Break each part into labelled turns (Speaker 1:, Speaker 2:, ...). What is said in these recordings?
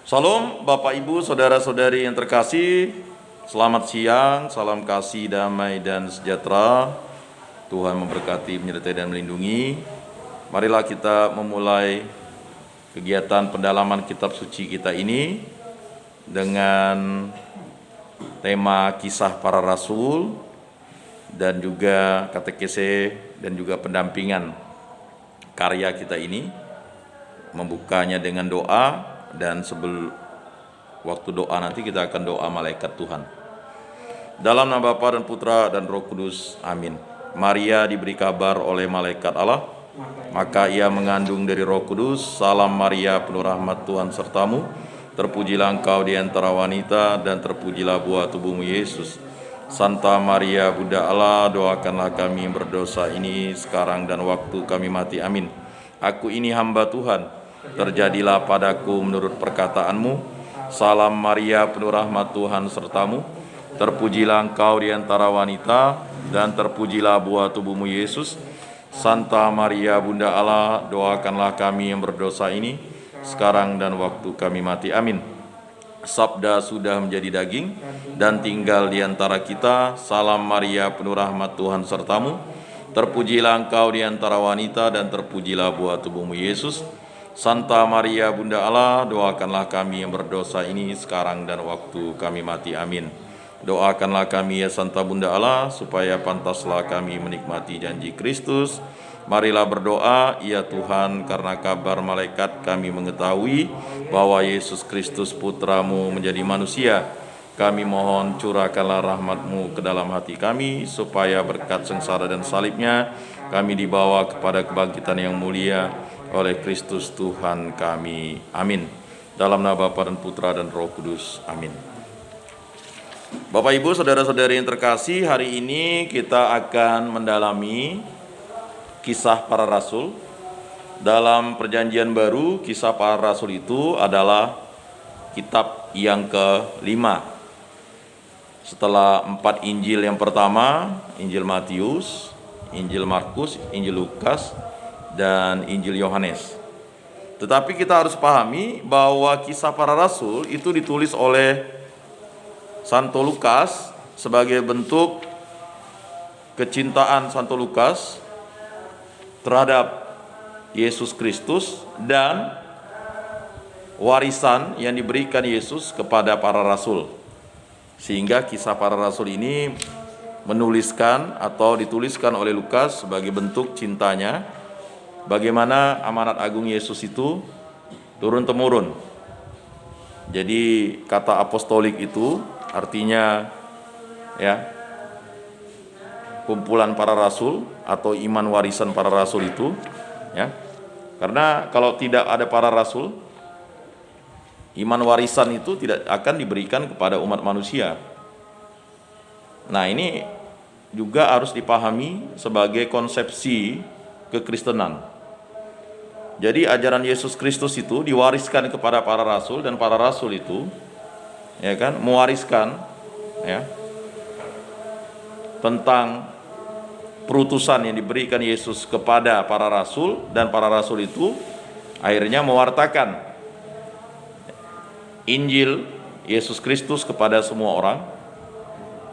Speaker 1: Salam Bapak Ibu, Saudara-saudari yang terkasih. Selamat siang, salam kasih, damai dan sejahtera. Tuhan memberkati, menyertai dan melindungi. Marilah kita memulai kegiatan pendalaman kitab suci kita ini dengan tema kisah para rasul dan juga katekese dan juga pendampingan karya kita ini. Membukanya dengan doa. Dan sebelum waktu doa nanti kita akan doa malaikat Tuhan. Dalam nama Bapa dan Putra dan Roh Kudus, amin. Maria diberi kabar oleh malaikat Allah, maka ia mengandung dari Roh Kudus. Salam Maria, penuh rahmat, Tuhan sertamu. Terpujilah engkau di antara wanita, dan terpujilah buah tubuhmu Yesus. Santa Maria, Bunda Allah, doakanlah kami yang berdosa ini sekarang dan waktu kami mati, amin. Aku ini hamba Tuhan, terjadilah padaku menurut perkataanmu. Salam Maria, penuh rahmat, Tuhan sertamu. Terpujilah engkau di antara wanita, dan terpujilah buah tubuhmu Yesus. Santa Maria, Bunda Allah, doakanlah kami yang berdosa ini sekarang dan waktu kami mati, amin. Sabda sudah menjadi daging dan tinggal di antara kita. Salam Maria, penuh rahmat, Tuhan sertamu. Terpujilah engkau di antara wanita, dan terpujilah buah tubuhmu Yesus. Santa Maria, Bunda Allah, doakanlah kami yang berdosa ini sekarang dan waktu kami mati, amin. Doakanlah kami ya Santa Bunda Allah, supaya pantaslah kami menikmati janji Kristus. Marilah berdoa, ya Tuhan, karena kabar malaikat kami mengetahui bahwa Yesus Kristus Putramu menjadi manusia. Kami mohon curahkanlah rahmat-Mu ke dalam hati kami, supaya berkat sengsara dan salibnya kami dibawa kepada kebangkitan yang mulia oleh Kristus Tuhan kami, amin. Dalam nama Bapa dan Putra dan Roh Kudus, amin. Bapak Ibu, saudara-saudari yang terkasih, hari ini kita akan mendalami kisah para rasul. Dalam Perjanjian Baru, kisah para rasul itu adalah kitab yang ke-5. Setelah 4 Injil yang pertama, Injil Matius, Injil Markus, Injil Lukas, dan Injil Yohanes. Tetapi kita harus pahami bahwa kisah para rasul itu ditulis oleh Santo Lukas sebagai bentuk kecintaan Santo Lukas terhadap Yesus Kristus dan warisan yang diberikan Yesus kepada para rasul. Sehingga kisah para rasul ini menuliskan atau dituliskan oleh Lukas sebagai bentuk cintanya bagaimana amanat agung Yesus itu turun-temurun. Jadi kata apostolik itu artinya ya kumpulan para rasul atau iman warisan para rasul itu ya. Karena kalau tidak ada para rasul, iman warisan itu tidak akan diberikan kepada umat manusia. Nah, ini juga harus dipahami sebagai konsepsi kekristenan. Jadi ajaran Yesus Kristus itu diwariskan kepada para rasul, dan para rasul itu ya kan mewariskan ya tentang perutusan yang diberikan Yesus kepada para rasul, dan para rasul itu akhirnya mewartakan Injil Yesus Kristus kepada semua orang.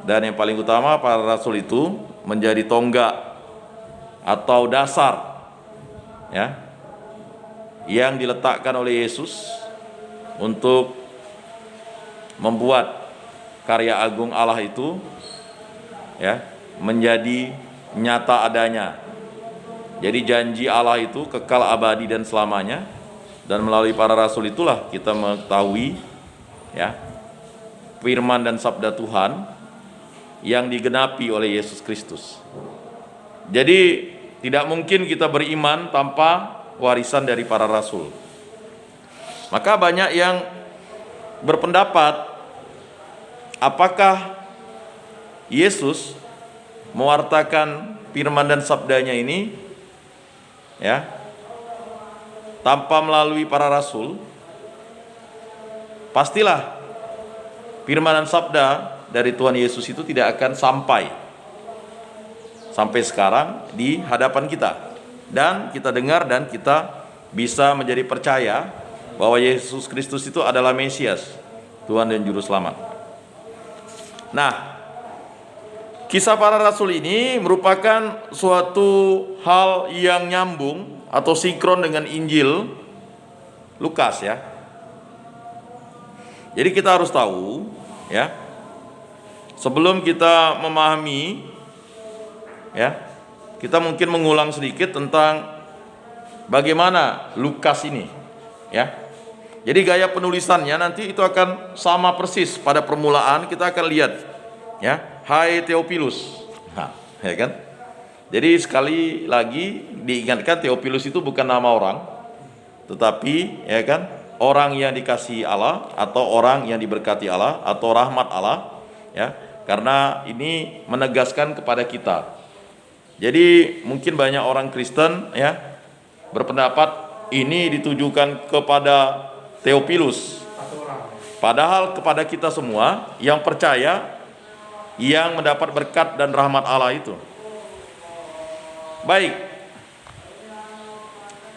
Speaker 1: Dan yang paling utama, para rasul itu menjadi tonggak atau dasar ya yang diletakkan oleh Yesus untuk membuat karya agung Allah itu ya menjadi nyata adanya. Jadi janji Allah itu kekal abadi dan selamanya, dan melalui para rasul itulah kita mengetahui ya firman dan sabda Tuhan yang digenapi oleh Yesus Kristus. Jadi tidak mungkin kita beriman tanpa warisan dari para rasul. Maka banyak yang berpendapat apakah Yesus mewartakan firman dan sabdanya ini ya tanpa melalui para rasul. Pastilah firman dan sabda dari Tuhan Yesus itu tidak akan sampai sekarang di hadapan kita, dan kita dengar dan kita bisa menjadi percaya bahwa Yesus Kristus itu adalah Mesias, Tuhan dan Juru Selamat. Nah, Kisah Para Rasul ini merupakan suatu hal yang nyambung atau sinkron dengan Injil Lukas ya. Jadi kita harus tahu ya, sebelum kita memahami ya, kita mungkin mengulang sedikit tentang bagaimana Lukas ini ya. Jadi gaya penulisannya nanti itu akan sama persis pada permulaan, kita akan lihat ya. Hai Theophilus, nah, ya kan? Jadi sekali lagi diingatkan, Theophilus itu bukan nama orang, tetapi ya kan, orang yang dikasihi Allah atau orang yang diberkati Allah atau rahmat Allah ya. Karena ini menegaskan kepada kita. Jadi mungkin banyak orang Kristen ya berpendapat ini ditujukan kepada Theophilus, padahal kepada kita semua yang percaya, yang mendapat berkat dan rahmat Allah itu. Baik,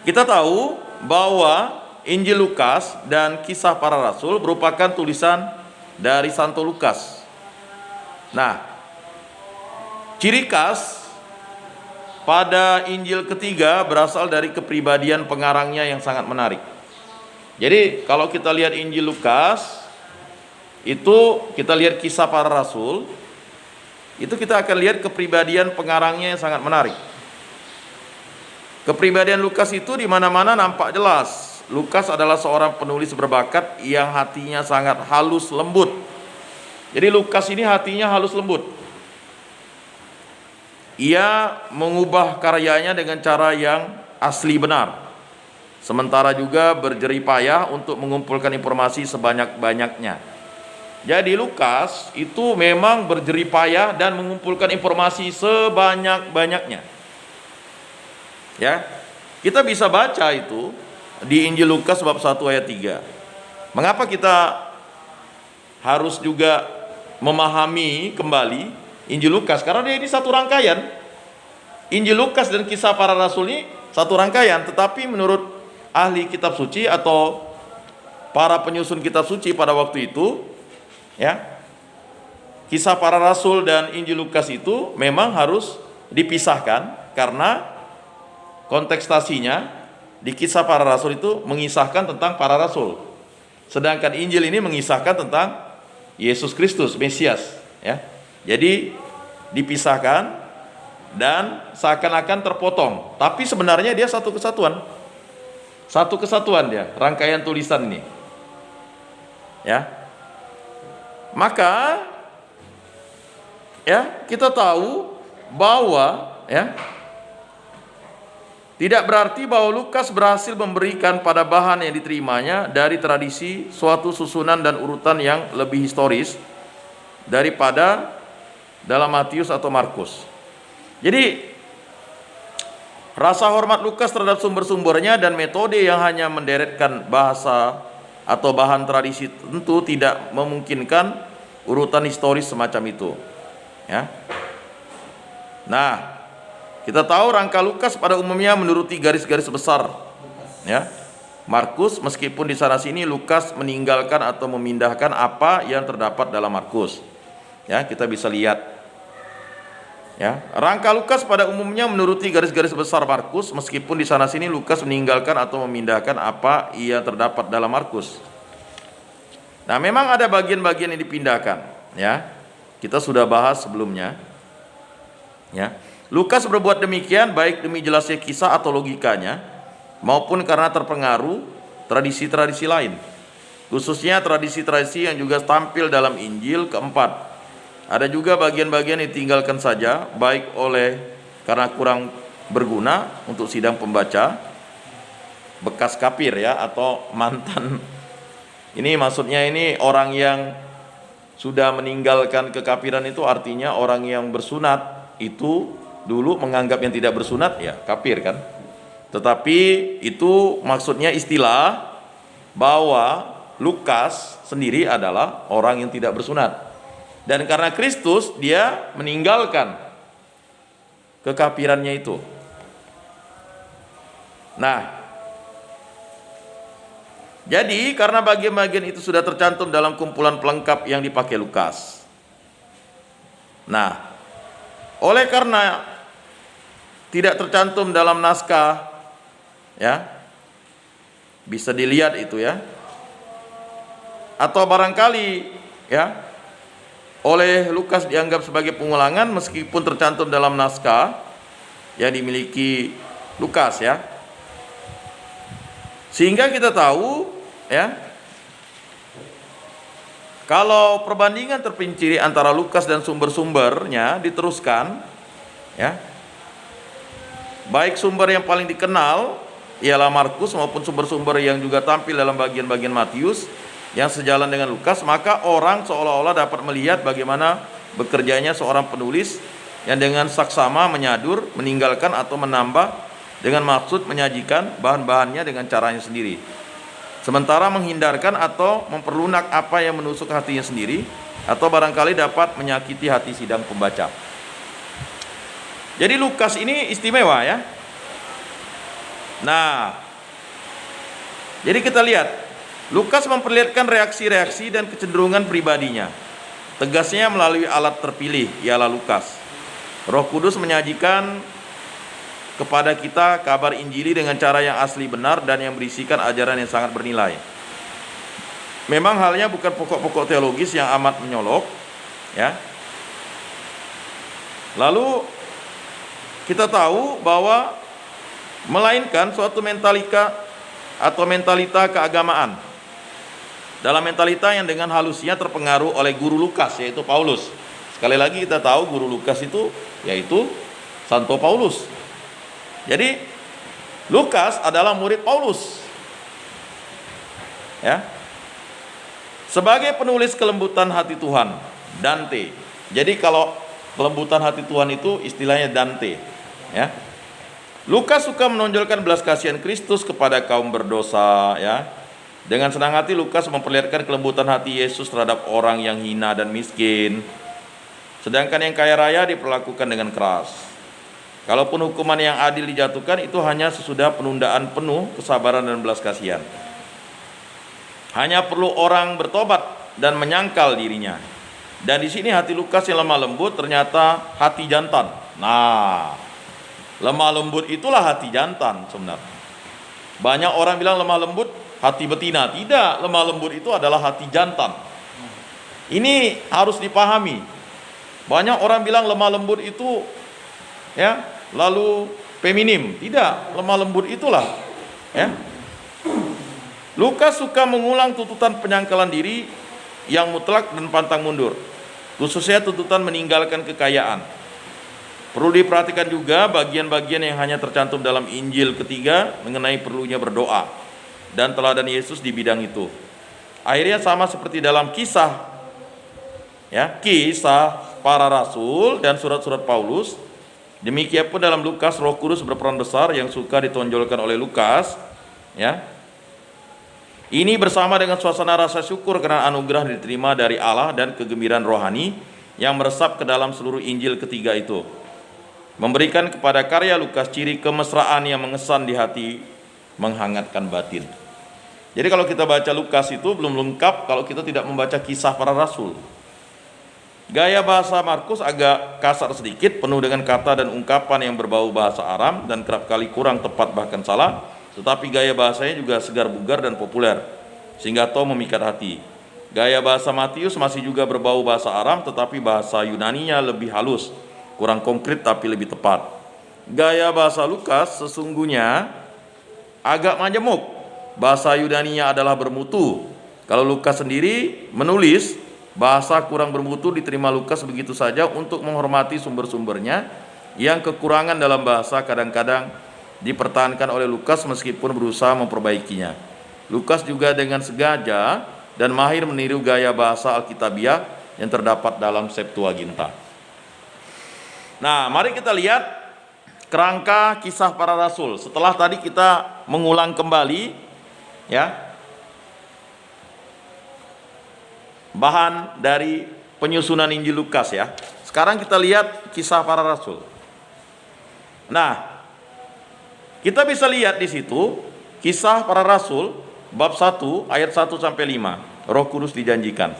Speaker 1: kita tahu bahwa Injil Lukas dan Kisah Para Rasul merupakan tulisan dari Santo Lukas. Nah, ciri khas pada Injil ketiga berasal dari kepribadian pengarangnya yang sangat menarik. Jadi kalau kita lihat Injil Lukas, itu kita lihat Kisah Para Rasul, itu kita akan lihat kepribadian pengarangnya yang sangat menarik. Kepribadian Lukas itu di mana-mana nampak jelas. Lukas adalah seorang penulis berbakat yang hatinya sangat halus lembut. Jadi Lukas ini hatinya halus lembut. Ia mengubah karyanya dengan cara yang asli benar. Sementara juga berjerih payah untuk mengumpulkan informasi sebanyak-banyaknya. Jadi Lukas itu memang berjerih payah dan mengumpulkan informasi sebanyak-banyaknya. Ya, kita bisa baca itu di Injil Lukas bab 1 ayat 3. Mengapa kita harus juga memahami kembali Injil Lukas? Karena dia ini satu rangkaian. Injil Lukas dan Kisah Para Rasul ini satu rangkaian, tetapi menurut ahli kitab suci atau para penyusun kitab suci pada waktu itu ya, Kisah Para Rasul dan Injil Lukas itu memang harus dipisahkan karena kontekstasinya di Kisah Para Rasul itu mengisahkan tentang para rasul, sedangkan Injil ini mengisahkan tentang Yesus Kristus Mesias ya. Jadi dipisahkan dan seakan-akan terpotong, tapi sebenarnya dia satu kesatuan. Satu kesatuan dia, rangkaian tulisan ini ya. Maka ya, kita tahu bahwa ya, tidak berarti bahwa Lukas berhasil memberikan pada bahan yang diterimanya dari tradisi suatu susunan dan urutan yang lebih historis daripada dalam Matius atau Markus. Jadi rasa hormat Lukas terhadap sumber-sumbernya dan metode yang hanya menderetkan bahasa atau bahan tradisi tentu tidak memungkinkan urutan historis semacam itu ya. Nah, kita tahu rangka Lukas pada umumnya menuruti garis-garis besar ya. Markus, meskipun di sana sini Lukas meninggalkan atau memindahkan apa yang terdapat dalam Markus ya, kita bisa lihat ya. Rangka Lukas pada umumnya menuruti garis-garis besar Markus, meskipun di sana sini Lukas meninggalkan atau memindahkan apa yang terdapat dalam Markus. Nah, memang ada bagian-bagian yang dipindahkan ya. Kita sudah bahas sebelumnya ya. Lukas berbuat demikian baik demi jelasnya kisah atau logikanya, maupun karena terpengaruh tradisi-tradisi lain, khususnya tradisi-tradisi yang juga tampil dalam Injil keempat. Ada juga bagian-bagian yang ditinggalkan saja, baik oleh karena kurang berguna untuk sidang pembaca, bekas kafir ya, atau mantan. Ini maksudnya ini orang yang sudah meninggalkan kekafiran, itu artinya orang yang bersunat itu dulu menganggap yang tidak bersunat ya kafir kan. Tetapi itu maksudnya istilah bahwa Lukas sendiri adalah orang yang tidak bersunat. Dan karena Kristus dia meninggalkan kekafirannya itu. Nah, Jadi karena bagian-bagian itu sudah tercantum dalam kumpulan pelengkap yang dipakai Lukas. Nah, oleh karena tidak tercantum dalam naskah, ya, bisa dilihat itu ya, atau barangkali ya oleh Lukas dianggap sebagai pengulangan meskipun tercantum dalam naskah yang dimiliki Lukas ya. Sehingga kita tahu ya, kalau perbandingan terperinci antara Lukas dan sumber-sumbernya diteruskan ya, baik sumber yang paling dikenal ialah Markus maupun sumber-sumber yang juga tampil dalam bagian-bagian Matius yang sejalan dengan Lukas, maka orang seolah-olah dapat melihat bagaimana bekerjanya seorang penulis yang dengan saksama menyadur, meninggalkan atau menambah dengan maksud menyajikan bahan-bahannya dengan caranya sendiri, sementara menghindarkan atau memperlunak apa yang menusuk hatinya sendiri atau barangkali dapat menyakiti hati sidang pembaca. Jadi Lukas ini istimewa ya. Nah, jadi kita lihat Lukas memperlihatkan reaksi-reaksi dan kecenderungan pribadinya. Tegasnya melalui alat terpilih ialah Lukas. Roh Kudus menyajikan kepada kita kabar Injili dengan cara yang asli, benar, dan yang berisikan ajaran yang sangat bernilai. Memang halnya bukan pokok-pokok teologis yang amat menyolok ya. Lalu kita tahu bahwa melainkan suatu mentalita keagamaan. Dalam mentalita yang dengan halusnya terpengaruh oleh guru Lukas, yaitu Paulus. Sekali lagi kita tahu guru Lukas itu yaitu Santo Paulus. Jadi Lukas adalah murid Paulus ya. Sebagai penulis kelembutan hati Tuhan, Dante. Jadi kalau kelembutan hati Tuhan itu istilahnya Dante ya. Lukas suka menonjolkan belas kasihan Kristus kepada kaum berdosa ya. Dengan senang hati Lukas memperlihatkan kelembutan hati Yesus terhadap orang yang hina dan miskin, sedangkan yang kaya raya diperlakukan dengan keras. Kalaupun hukuman yang adil dijatuhkan, itu hanya sesudah penundaan penuh kesabaran dan belas kasihan. Hanya perlu orang bertobat dan menyangkal dirinya. Dan di sini hati Lukas yang lemah lembut ternyata hati jantan. Nah, lemah lembut itulah hati jantan sebenarnya. Banyak orang bilang lemah lembut hati betina. Tidak, lemah lembut itu adalah hati jantan. Ini harus dipahami. Banyak orang bilang lemah lembut itu ya, lalu feminim. Tidak, lemah lembut itulah ya. Lukas suka mengulang tuntutan penyangkalan diri yang mutlak dan pantang mundur, khususnya tuntutan meninggalkan kekayaan. Perlu diperhatikan juga bagian-bagian yang hanya tercantum dalam Injil ketiga mengenai perlunya berdoa dan teladan Yesus di bidang itu. Akhirnya sama seperti dalam kisah para rasul dan surat-surat Paulus. Demikian pun dalam Lukas, Roh Kudus berperan besar yang suka ditonjolkan oleh Lukas ya. Ini bersama dengan suasana rasa syukur karena anugerah diterima dari Allah dan kegembiraan rohani yang meresap ke dalam seluruh Injil ketiga itu, memberikan kepada karya Lukas ciri kemesraan yang mengesan di hati, menghangatkan batin. Jadi kalau kita baca Lukas itu belum lengkap kalau kita tidak membaca kisah para rasul. Gaya bahasa Markus agak kasar sedikit, penuh dengan kata dan ungkapan yang berbau bahasa Aram dan kerap kali kurang tepat bahkan salah, tetapi gaya bahasanya juga segar bugar dan populer, sehingga toh memikat hati. Gaya bahasa Matius masih juga berbau bahasa Aram, tetapi bahasa Yunaninya lebih halus, kurang konkret tapi lebih tepat. Gaya bahasa Lukas sesungguhnya agak majemuk. Bahasa Yunaninya adalah bermutu. Kalau Lukas sendiri menulis, bahasa kurang bermutu diterima Lukas begitu saja untuk menghormati sumber-sumbernya yang kekurangan dalam bahasa kadang-kadang dipertahankan oleh Lukas meskipun berusaha memperbaikinya. Lukas juga dengan sengaja dan mahir meniru gaya bahasa Alkitabiah yang terdapat dalam Septuaginta. Nah, mari kita lihat kerangka kisah para rasul. Setelah tadi kita mengulang kembali ya bahan dari penyusunan Injil Lukas ya. Sekarang kita lihat kisah para rasul. Nah, kita bisa lihat di situ kisah para rasul bab 1 ayat 1 sampai 5. Roh Kudus dijanjikan.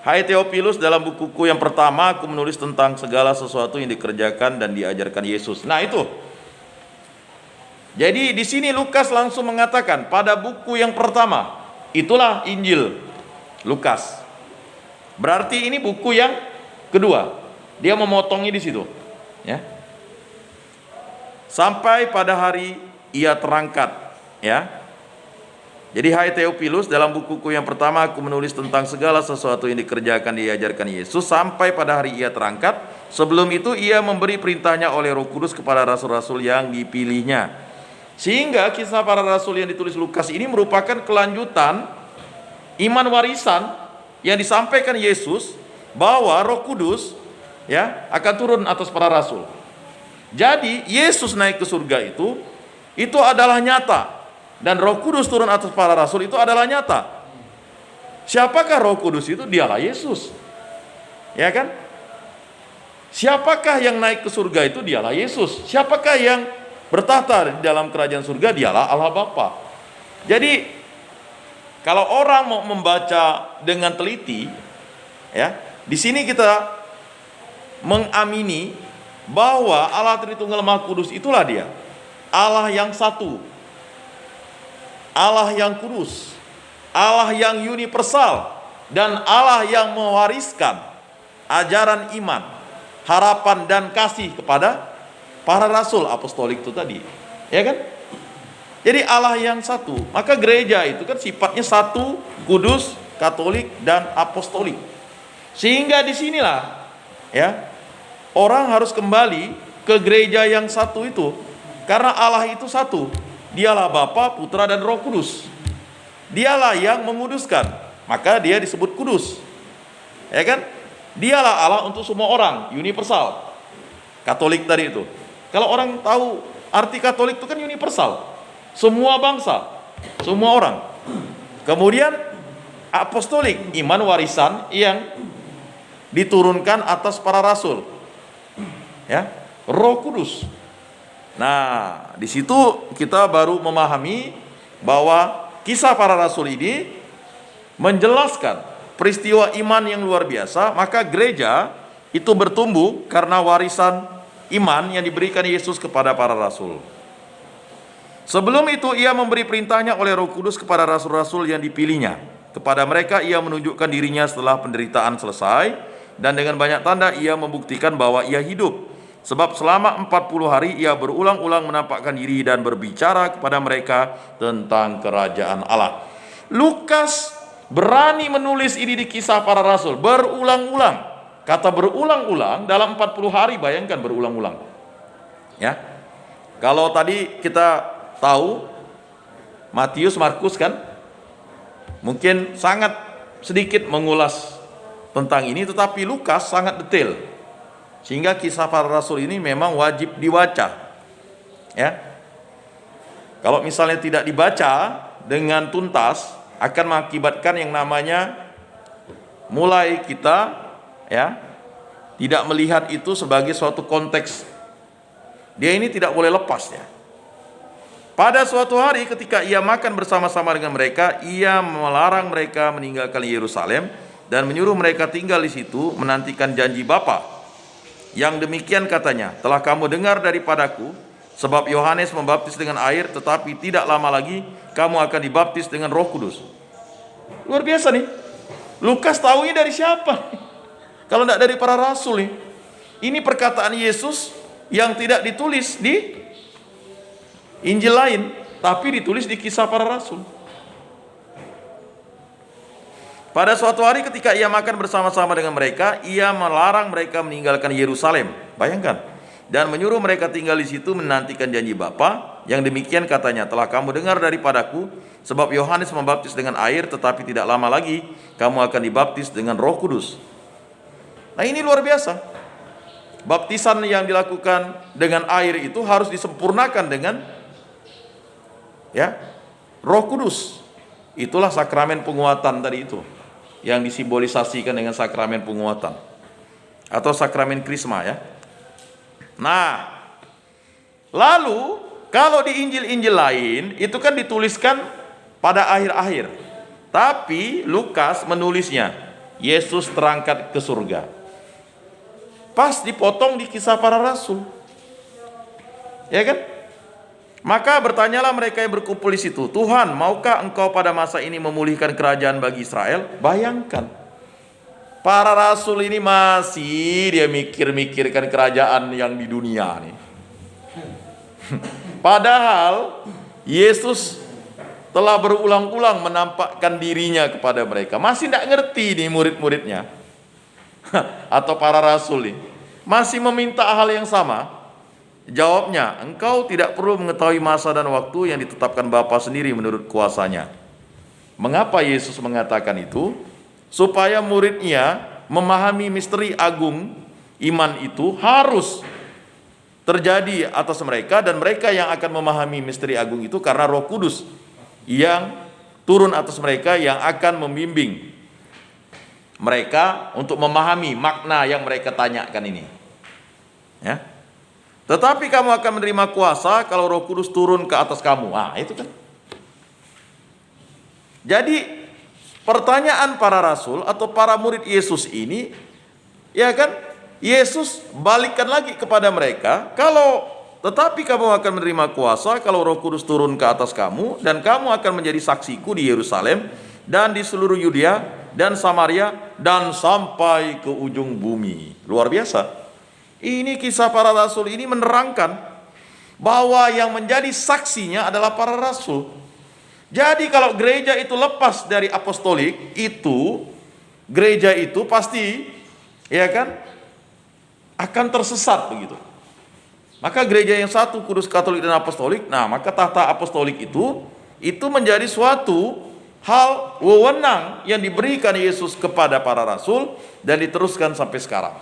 Speaker 1: Hai Theophilus, dalam bukuku yang pertama aku menulis tentang segala sesuatu yang dikerjakan dan diajarkan Yesus. Nah itu. Jadi di sini Lukas langsung mengatakan pada buku yang pertama, itulah Injil Lukas. Berarti ini buku yang kedua. Dia memotongnya di situ, ya. Sampai pada hari ia terangkat, ya. Jadi hai Theophilus, dalam bukuku yang pertama aku menulis tentang segala sesuatu yang dikerjakan diajarkan Yesus sampai pada hari ia terangkat. Sebelum itu ia memberi perintahnya oleh Roh Kudus kepada rasul-rasul yang dipilihnya. Sehingga kisah para rasul yang ditulis Lukas ini merupakan kelanjutan iman warisan yang disampaikan Yesus bahwa Roh Kudus, ya, akan turun atas para rasul. Jadi Yesus naik ke surga itu adalah nyata. Dan Roh Kudus turun atas para rasul itu adalah nyata. Siapakah Roh Kudus itu? Dialah Yesus. Ya kan? Siapakah yang naik ke surga itu? Dialah Yesus. Siapakah yang bertahta di dalam kerajaan surga? Dialah Allah Bapa. Jadi kalau orang mau membaca dengan teliti, ya, di sini kita mengamini bahwa Allah Tritunggal Maha Kudus itulah Dia, Allah yang satu, Allah yang kudus, Allah yang universal, dan Allah yang mewariskan ajaran iman, harapan dan kasih kepada para rasul apostolik itu tadi, ya kan? Jadi Allah yang satu. Maka gereja itu kan sifatnya satu, kudus, katolik, dan apostolik. Sehingga disinilah, ya, orang harus kembali ke gereja yang satu itu, karena Allah itu satu. Dialah Bapa, Putra, dan Roh Kudus. Dialah yang menguduskan, maka dia disebut kudus, ya kan? Dialah Allah untuk semua orang, universal. Katolik tadi itu. Kalau orang tahu arti Katolik itu kan universal, semua bangsa, semua orang. Kemudian apostolik, iman warisan yang diturunkan atas para rasul, ya, Roh Kudus. Nah, di situ kita baru memahami bahwa kisah para rasul ini menjelaskan peristiwa iman yang luar biasa. Maka gereja itu bertumbuh karena warisan iman yang diberikan Yesus kepada para rasul. Sebelum itu ia memberi perintahnya oleh Roh Kudus kepada rasul-rasul yang dipilihnya. Kepada mereka ia menunjukkan dirinya setelah penderitaan selesai, dan dengan banyak tanda ia membuktikan bahwa ia hidup. Sebab selama 40 hari ia berulang-ulang menampakkan diri dan berbicara kepada mereka tentang kerajaan Allah. Lukas berani menulis ini di kisah para rasul berulang-ulang. Kata berulang-ulang dalam 40 hari, bayangkan berulang-ulang. Ya. Kalau tadi kita tahu Matius, Markus kan mungkin sangat sedikit mengulas tentang ini, tetapi Lukas sangat detail. Sehingga kisah para rasul ini memang wajib dibaca. Ya. Kalau misalnya tidak dibaca dengan tuntas, akan mengakibatkan yang namanya mulai kita, ya, tidak melihat itu sebagai suatu konteks. Dia ini tidak boleh lepas, ya. Pada suatu hari ketika ia makan bersama-sama dengan mereka, ia melarang mereka meninggalkan Yerusalem dan menyuruh mereka tinggal di situ menantikan janji Bapa. Yang demikian katanya, telah kamu dengar daripadaku, sebab Yohanes membaptis dengan air, tetapi tidak lama lagi kamu akan dibaptis dengan Roh Kudus. Luar biasa nih. Lukas tahunya dari siapa? Kalau tidak dari para rasul nih. Ini perkataan Yesus yang tidak ditulis di Injil lain, tapi ditulis di kisah para rasul. Pada suatu hari ketika ia makan bersama-sama dengan mereka, ia melarang mereka meninggalkan Yerusalem. Bayangkan. Dan menyuruh mereka tinggal di situ menantikan janji Bapa. Yang demikian katanya, telah kamu dengar daripadaku, sebab Yohanes membaptis dengan air, tetapi tidak lama lagi kamu akan dibaptis dengan Roh Kudus. Nah, ini luar biasa. Baptisan yang dilakukan dengan air itu harus disempurnakan dengan, ya, Roh Kudus. Itulah sakramen penguatan tadi itu, yang disimbolisasikan dengan sakramen penguatan atau sakramen krisma, ya. Nah, lalu kalau di Injil-Injil lain itu kan dituliskan pada akhir-akhir. Tapi Lukas menulisnya Yesus terangkat ke surga. Pas dipotong di Kisah Para Rasul. Ya kan? Maka bertanyalah mereka yang berkumpul di situ, Tuhan, maukah engkau pada masa ini memulihkan kerajaan bagi Israel? Bayangkan, para rasul ini masih dia mikir-mikirkan kerajaan yang di dunia nih. Padahal Yesus telah berulang-ulang menampakkan dirinya kepada mereka. Masih tidak ngerti nih murid-muridnya atau para rasul nih, masih meminta hal yang sama. Jawabnya, engkau tidak perlu mengetahui masa dan waktu yang ditetapkan Bapa sendiri menurut kuasanya. Mengapa Yesus mengatakan itu? Supaya muridnya memahami misteri agung iman itu harus terjadi atas mereka, dan mereka yang akan memahami misteri agung itu karena Roh Kudus yang turun atas mereka, yang akan membimbing mereka untuk memahami makna yang mereka tanyakan ini. Ya. Tetapi kamu akan menerima kuasa kalau Roh Kudus turun ke atas kamu. Itu kan. Jadi pertanyaan para rasul atau para murid Yesus ini, ya kan, Yesus balikkan lagi kepada mereka, tetapi kamu akan menerima kuasa kalau Roh Kudus turun ke atas kamu, dan kamu akan menjadi saksiku di Yerusalem dan di seluruh Yudea dan Samaria dan sampai ke ujung bumi. Luar biasa. Ini Kisah Para Rasul ini menerangkan bahwa yang menjadi saksinya adalah para rasul. Jadi kalau gereja itu lepas dari apostolik, itu gereja itu pasti, ya kan, akan tersesat begitu. Maka gereja yang satu, kudus, katolik dan apostolik, maka tahta apostolik itu menjadi suatu hal wewenang yang diberikan Yesus kepada para rasul dan diteruskan sampai sekarang.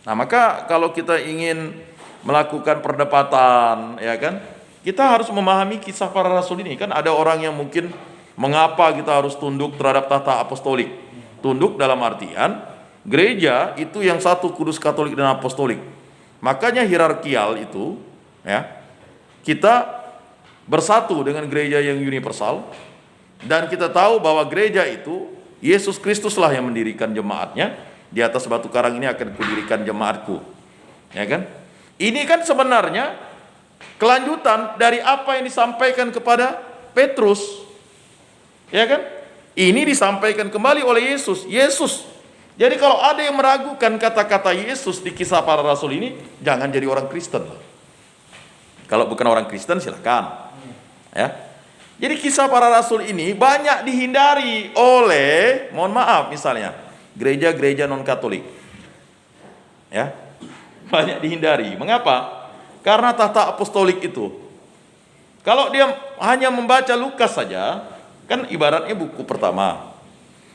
Speaker 1: Maka kalau kita ingin melakukan perdebatan, ya kan, kita harus memahami kisah para rasul ini. Kan ada orang yang mungkin, mengapa kita harus tunduk terhadap tahta apostolik? Tunduk dalam artian gereja itu yang satu, kudus, katolik dan apostolik. Makanya hierarkial itu, ya, kita bersatu dengan gereja yang universal, dan kita tahu bahwa gereja itu Yesus Kristuslah yang mendirikan jemaatnya. Di atas batu karang ini akan kudirikan jemaatku. Ya kan? Ini kan sebenarnya kelanjutan dari apa yang disampaikan kepada Petrus. Ya kan? Ini disampaikan kembali oleh Yesus. Jadi kalau ada yang meragukan kata-kata Yesus di Kisah Para Rasul ini, jangan jadi orang Kristen. Kalau bukan orang Kristen silakan. Ya. Jadi Kisah Para Rasul ini banyak dihindari oleh, mohon maaf misalnya, gereja-gereja non-Katolik. Ya. Banyak dihindari. Mengapa? Karena tahta apostolik itu, kalau dia hanya membaca Lukas saja, kan ibaratnya buku pertama.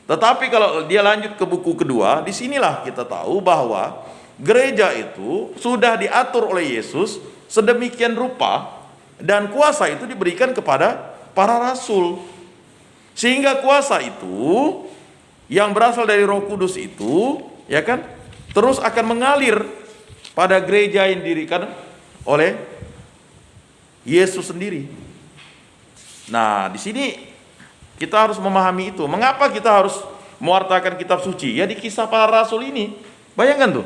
Speaker 1: Tetapi kalau dia lanjut ke buku kedua, disinilah kita tahu bahwa gereja itu sudah diatur oleh Yesus sedemikian rupa, dan kuasa itu diberikan kepada para rasul. Sehingga kuasa itu yang berasal dari Roh Kudus itu, ya kan, terus akan mengalir pada gereja yang didirikan oleh Yesus sendiri. Di sini kita harus memahami itu. Mengapa kita harus mewartakan kitab suci? Ya di Kisah Para Rasul ini. Bayangkan tuh,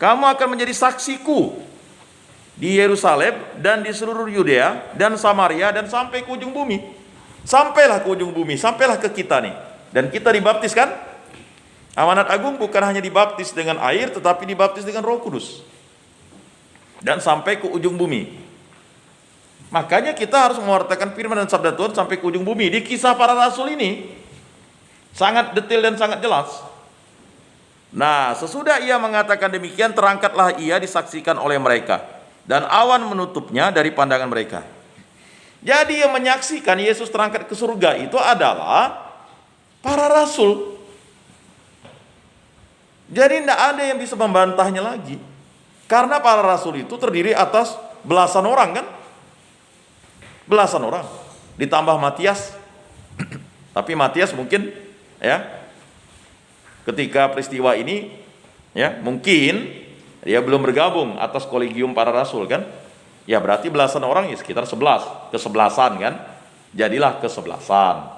Speaker 1: kamu akan menjadi saksiku di Yerusalem dan di seluruh Yudea dan Samaria dan sampai ke ujung bumi. Sampailah ke ujung bumi, sampailah ke kita nih. Dan kita dibaptis kan? Amanat Agung bukan hanya dibaptis dengan air, tetapi dibaptis dengan Roh Kudus. Dan sampai ke ujung bumi. Makanya kita harus mewartakan firman dan sabda Tuhan sampai ke ujung bumi. Di Kisah Para Rasul ini sangat detail dan sangat jelas. Sesudah ia mengatakan demikian, terangkatlah ia disaksikan oleh mereka, dan awan menutupnya dari pandangan mereka. Jadi yang menyaksikan Yesus terangkat ke surga itu adalah para rasul. Jadi tidak ada yang bisa membantahnya lagi. Karena para rasul itu terdiri atas belasan orang kan? Belasan orang. Ditambah Matias. Tapi Matias mungkin, ya, ketika peristiwa ini, ya, mungkin dia belum bergabung atas kolegium para rasul kan? Ya berarti belasan orang, ya sekitar 11, kesebelasan kan? jadilah kesebelasan.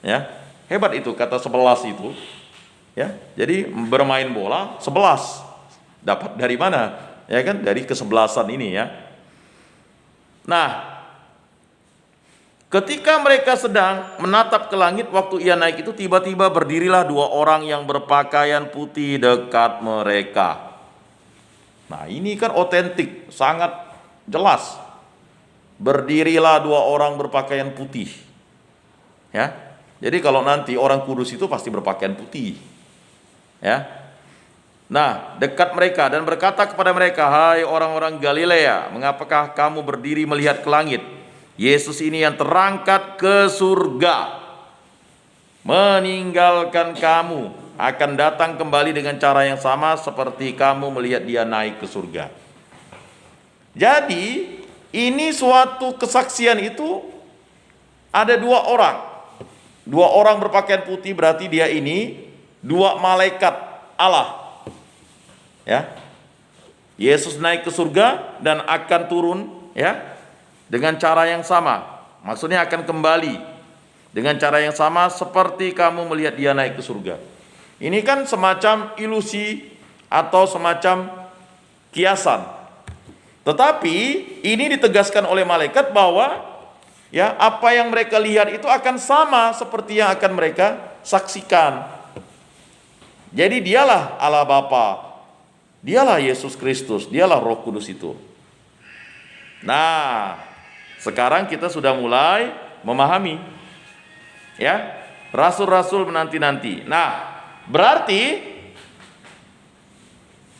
Speaker 1: Ya, hebat itu kata 11 itu. Ya, jadi bermain bola 11. Dapat dari mana? Ya kan, dari kesebelasan ini ya. Nah, ketika mereka sedang menatap ke langit waktu ia naik itu, tiba-tiba berdirilah 2 orang yang berpakaian putih dekat mereka. Nah, ini kan otentik, sangat jelas. Berdirilah 2 orang berpakaian putih. Ya. Jadi kalau nanti orang kudus itu pasti berpakaian putih. Ya. Nah, dekat mereka dan berkata kepada mereka, "Hai orang-orang Galilea, mengapakah kamu berdiri melihat ke langit? Yesus ini yang terangkat ke surga meninggalkan kamu akan datang kembali dengan cara yang sama seperti kamu melihat dia naik ke surga." Jadi ini suatu kesaksian itu ada 2 orang. 2 orang berpakaian putih, berarti dia ini 2 malaikat Allah. Ya. Yesus naik ke surga dan akan turun ya dengan cara yang sama. Maksudnya akan kembali dengan cara yang sama seperti kamu melihat dia naik ke surga. Ini kan semacam ilusi atau semacam kiasan. Tetapi ini ditegaskan oleh malaikat bahwa ya apa yang mereka lihat itu akan sama seperti yang akan mereka saksikan. Jadi dialah Allah Bapa, dialah Yesus Kristus, dialah Roh Kudus itu. Nah, sekarang kita sudah mulai memahami ya, rasul-rasul menanti-nanti. Nah, berarti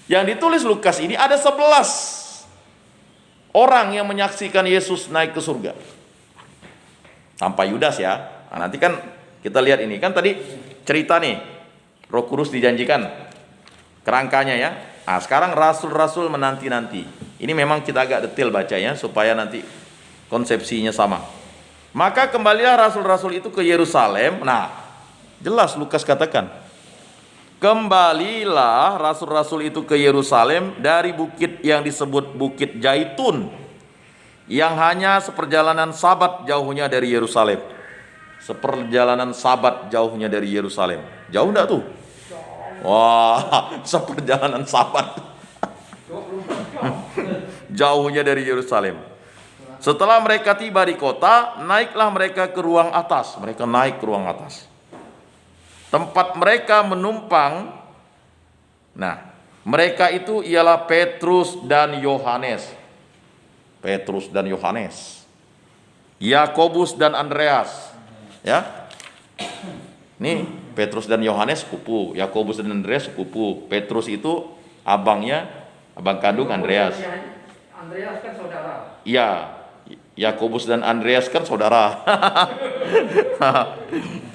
Speaker 1: yang ditulis Lukas ini ada 11 orang yang menyaksikan Yesus naik ke surga. Tanpa Yudas ya. Nah, nanti kan kita lihat ini. Kan tadi cerita nih, Roh Kudus dijanjikan kerangkanya ya. Nah, sekarang rasul-rasul menanti-nanti. Ini memang kita agak detail bacanya supaya nanti konsepsinya sama. Maka kembalilah rasul-rasul itu ke Yerusalem. Nah, jelas Lukas katakan, kembalilah rasul-rasul itu ke Yerusalem dari bukit yang disebut Bukit Zaitun, yang hanya seperjalanan Sabat jauhnya dari Yerusalem. Seperjalanan Sabat jauhnya dari Yerusalem. Jauh enggak tuh? Wah, seperjalanan Sabat. Jauhnya dari Yerusalem. Setelah mereka tiba di kota, naiklah mereka ke ruang atas. Mereka naik ke ruang atas. Tempat mereka menumpang. Nah, mereka itu ialah Petrus dan Yohanes. Petrus dan Yohanes. Yakobus dan Andreas. Ya. Nih, Petrus dan Yohanes sepupu, Yakobus dan Andreas sepupu. Petrus itu abang kandung Andreas.
Speaker 2: Andreas kan saudara.
Speaker 1: Iya. Yakobus dan Andreas kan saudara.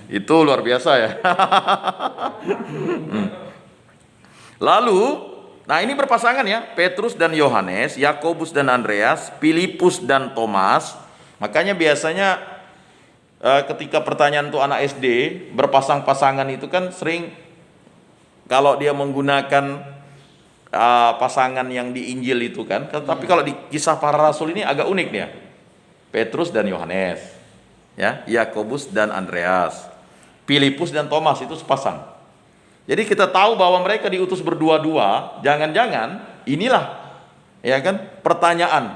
Speaker 1: Itu luar biasa ya. Lalu, nah ini berpasangan ya, Petrus dan Yohanes, Yakobus dan Andreas, Filipus dan Thomas. Makanya biasanya ketika pertanyaan untuk anak SD berpasang-pasangan itu kan sering kalau dia menggunakan pasangan yang di Injil itu kan. Tapi kalau di Kisah Para Rasul ini agak unik dia. Petrus dan Yohanes, ya, Yakobus dan Andreas, Filipus dan Thomas itu sepasang. Jadi kita tahu bahwa mereka diutus berdua-dua. Jangan-jangan inilah, ya kan, pertanyaan.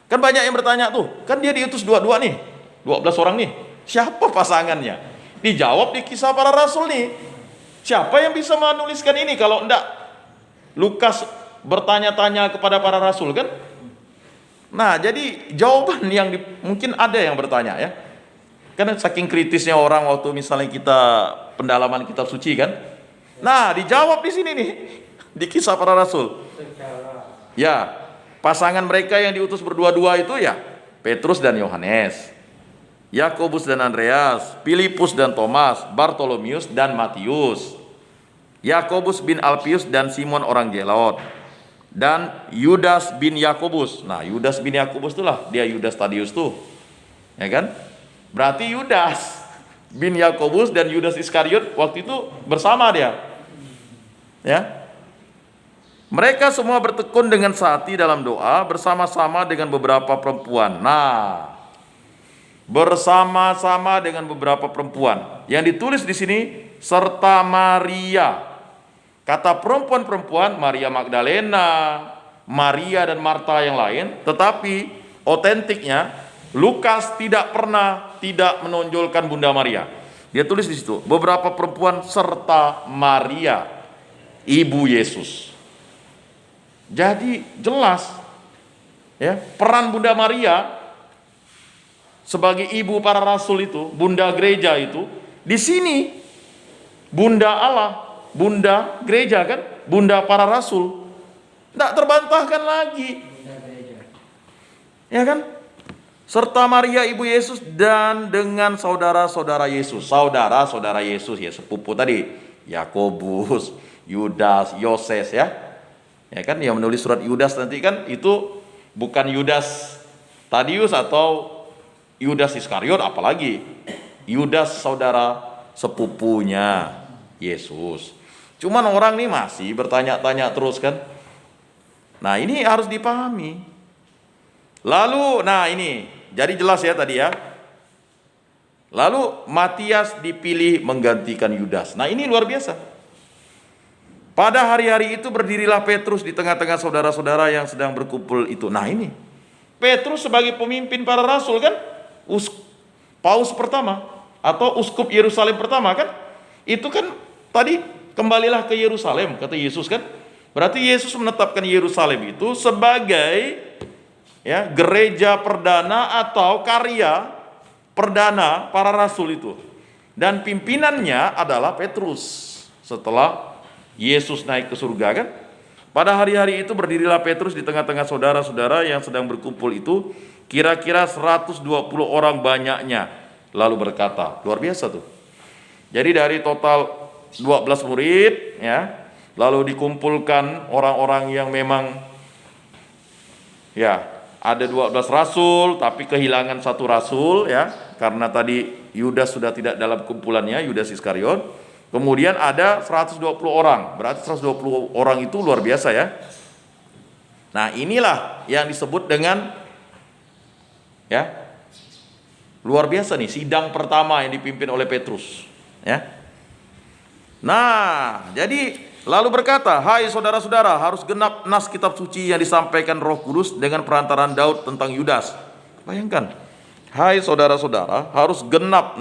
Speaker 1: Kan banyak yang bertanya tuh, kan dia diutus dua-dua nih, 12 orang nih. Siapa pasangannya? Dijawab di Kisah Para Rasul nih. Siapa yang bisa menuliskan ini kalau enggak Lukas bertanya-tanya kepada para rasul kan? Nah, jadi jawaban yang mungkin ada yang bertanya ya. Karena saking kritisnya orang waktu misalnya kita pendalaman kitab suci kan. Nah, dijawab di sini nih di Kisah Para Rasul. Ya, pasangan mereka yang diutus berdua-dua itu ya Petrus dan Yohanes, Yakobus dan Andreas, Filipus dan Thomas, Bartolomeus dan Matius, Yakobus bin Alpius dan Simon orang Zelot, dan Yudas bin Yakobus. Nah, Yudas bin Yakobus itulah dia Yudas Tadius tuh. Ya kan? Berarti Yudas bin Yakobus dan Yudas Iskariot waktu itu bersama dia. Ya. Mereka semua bertekun dengan sehati dalam doa bersama-sama dengan beberapa perempuan. Nah, bersama-sama dengan beberapa perempuan. Yang ditulis di sini serta Maria. Kata perempuan-perempuan Maria Magdalena, Maria dan Marta yang lain, tetapi otentiknya Lukas tidak menonjolkan Bunda Maria. Dia tulis di situ beberapa perempuan serta Maria, ibu Yesus. Jadi jelas ya, peran Bunda Maria sebagai ibu para rasul itu, bunda gereja itu, di sini bunda Allah, bunda gereja kan, bunda para rasul. Tidak terbantahkan lagi. Ya kan? Serta Maria ibu Yesus dan dengan saudara-saudara Yesus. Saudara-saudara Yesus ya, sepupu tadi. Yakobus, Yudas, Yoses ya. Ya kan, yang menulis surat Yudas nanti kan itu bukan Yudas Tadius atau Yudas Iskariot, apalagi Yudas saudara sepupunya Yesus. Cuman orang nih masih bertanya-tanya terus kan. Nah, ini harus dipahami. Lalu, nah ini jadi jelas ya tadi ya. Lalu Matias dipilih menggantikan Yudas. Nah, ini luar biasa. Pada hari-hari itu berdirilah Petrus di tengah-tengah saudara-saudara yang sedang berkumpul itu. Nah, ini Petrus sebagai pemimpin para rasul kan, Paus pertama atau uskup Yerusalem pertama kan, itu kan tadi kembalilah ke Yerusalem kata Yesus kan. Berarti Yesus menetapkan Yerusalem itu sebagai ya gereja perdana atau karya perdana para rasul itu, dan pimpinannya adalah Petrus setelah Yesus naik ke surga kan. Pada hari-hari itu berdirilah Petrus di tengah-tengah saudara-saudara yang sedang berkumpul itu, kira-kira 120 orang banyaknya, lalu berkata, luar biasa tuh. Jadi dari total 12 murid ya, lalu dikumpulkan orang-orang yang memang ya ada 12 rasul tapi kehilangan satu rasul ya, karena tadi Yudas sudah tidak dalam kumpulannya, Yudas Iskariot. Kemudian ada 120 orang, berarti 120 orang itu luar biasa ya. Nah, inilah yang disebut dengan ya luar biasa nih, sidang pertama yang dipimpin oleh Petrus ya. Nah, jadi lalu berkata, hai saudara-saudara, harus genap nas kitab suci yang disampaikan Roh Kudus dengan perantaraan Daud tentang Yudas. Bayangkan, hai saudara-saudara, harus genap